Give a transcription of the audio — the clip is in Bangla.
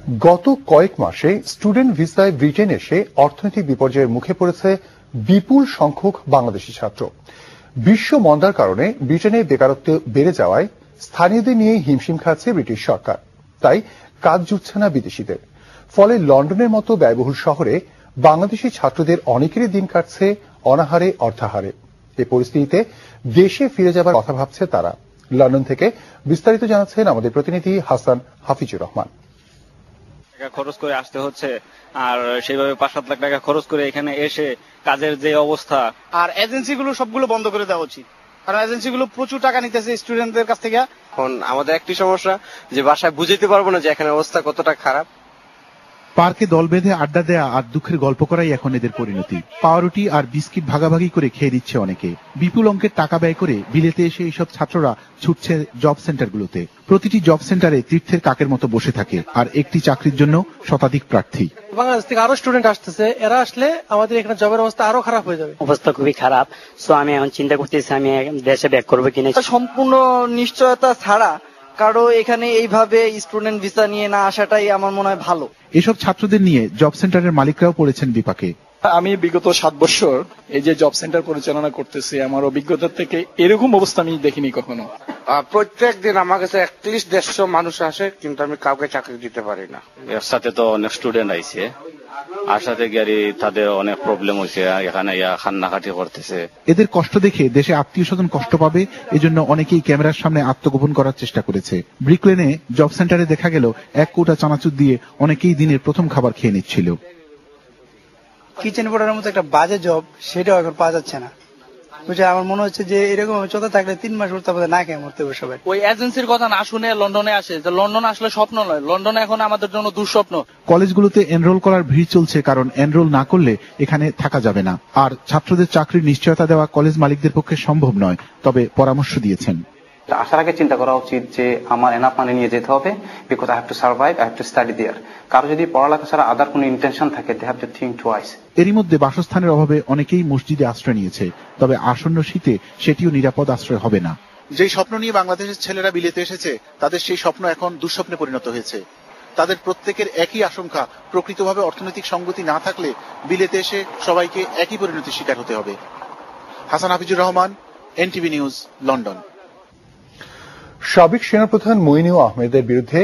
গত কয়েক মাসে স্টুডেন্ট ভিসায় ব্রিটেন এসে অর্থনৈতিক বিপর্যয়ের মুখে পড়েছে বিপুল সংখ্যক বাংলাদেশি ছাত্র। বিশ্ব মন্দার কারণে ব্রিটেনে বেকারত্ব বেড়ে যাওয়ায় স্থানীয়দের নিয়ে হিমশিম খাচ্ছে ব্রিটিশ সরকার। তাই কাজ জুটছে না বিদেশিদের। ফলে লন্ডনের মতো ব্যয়বহুল শহরে বাংলাদেশি ছাত্রদের অনেকেরই দিন কাটছে অনাহারে অর্থাহারে। এই পরিস্থিতিতে দেশে ফিরে যাবার কথা ভাবছে তারা। লন্ডন থেকে বিস্তারিত জানাচ্ছেন আমাদের প্রতিনিধি হাসান হাফিজুর রহমান। টাকা খরচ করে আসতে হচ্ছে, আর সেইভাবে 5-7 লাখ টাকা খরচ করে এখানে এসে কাজের যে অবস্থা। আর এজেন্সিগুলো সবগুলো বন্ধ করে দেওয়া উচিত, কারণ এজেন্সিগুলো প্রচুর টাকা নিতেছে স্টুডেন্টদের কাছ থেকে। এখন আমাদের একটি সমস্যা যে বাসায় বুঝাইতে পারবো না যে এখানে অবস্থা কতটা খারাপ। পার্কে দল বেঁধে আড্ডা দেয়া আর দুঃখের গল্প করাই এখন এদের পরিণতি। পাউরুটি আর বিস্কিট ভাগাভাগি করে খেয়ে দিচ্ছে অনেকে। বিপুল অঙ্কের টাকা ব্যয় করে বিলেতে এসে এইসব ছাত্ররা ছুটছে জব সেন্টারগুলোতে। প্রতিটি জব সেন্টারে তীর্থের কাকের মতো বসে থাকে, আর একটি চাকরির জন্য শতাধিক প্রার্থী। বাংলাদেশ থেকে আরো স্টুডেন্ট আসতেছে, এরা আসলে আমাদের এখানে জবের অবস্থা আরো খারাপ হয়ে যাবে। অবস্থা খুবই খারাপ। সো আমি এখন চিন্তা করতেছি আমি দেশে ব্যাক করবো কিনা। সম্পূর্ণ নিশ্চয়তা ছাড়া কারো এখানে এইভাবে স্টুডেন্ট ভিসা নিয়ে না আসাটাই আমার মনে হয় ভালো। এসব ছাত্রদের নিয়ে জব সেন্টারের মালিকরাও পড়েছেন বিপাকে। আমি বিগত 7 বছর এই যে জব সেন্টার পরিচালনা করতেছি, আমার অভিজ্ঞতা থেকে এরকম অবস্থা আমি দেখিনি কখনো। প্রত্যেক দিন আমার কাছে 150 মানুষ আসে, কিন্তু আমি কাউকে চাকরি দিতে পারি না। এর সাথে তো অনেক স্টুডেন্ট আইছে, আর সাথে গিয়ে তাদের অনেক প্রবলেম হয়েছে, এখানে খান্নাখাটি করতেছে। এদের কষ্ট দেখে দেশে আত্মীয় স্বজন কষ্ট পাবে, এজন্য অনেকেই ক্যামেরার সামনে আত্মগোপন করার চেষ্টা করেছে। ব্রিকলেনে জব সেন্টারে দেখা গেল 1 কৌটা চানাচুর দিয়ে অনেকেই দিনের প্রথম খাবার খেয়ে নিচ্ছিল। কিচেন পোর্টারের মতো একটা বাজে জব, সেটাও এখন পাওয়া যাচ্ছে না। বুঝে আমার মনে হচ্ছে যে এরকম চলতে থাকলে 3 মাস উঠতে আমাদের না খেয়ে মরতে হবে সবাই। ওই এজেন্সির কথা না শুনে লন্ডনে আসে, যে লন্ডন আসলে স্বপ্ন নয়, লন্ডন এখন আমাদের জন্য দুঃস্বপ্ন। কলেজগুলোতে এনরোল করার ভিড় চলছে, কারণ এনরোল না করলে এখানে থাকা যাবে না। আর ছাত্রদের চাকরির নিশ্চয়তা দেওয়া কলেজ মালিকদের পক্ষে সম্ভব নয়, তবে পরামর্শ দিয়েছেন। আসার আগে চিন্তা করা উচিত যে আমার এনাফ মানি নিয়ে যেতে হবে, because I have to survive, I have to study there. কারো যদি পড়ালেখা ছাড়া আদার কোনো ইন্টেনশন থাকে, they have to think twice. এরই মধ্যে বাসস্থানের অভাবে অনেকেই মসজিদে আশ্রয় নিয়েছে, তবে আসন্ন শীতে সেটিও নিরাপদ আশ্রয় হবে না। যেই স্বপ্ন নিয়ে বাংলাদেশের ছেলেরা বিলেতে এসেছে, তাদের সেই স্বপ্ন এখন দুঃস্বপ্নে পরিণত হয়েছে। তাদের প্রত্যেকের একই আশঙ্কা, প্রকৃতভাবে অর্থনৈতিক সঙ্গতি না থাকলে বিলেতে এসে সবাইকে একই পরিণতির শিকার হতে হবে। Hasan Hafizur Rahman, NTV news, London. সাবেক সেনাপ্রধান মইনুল আহমেদের বিরুদ্ধে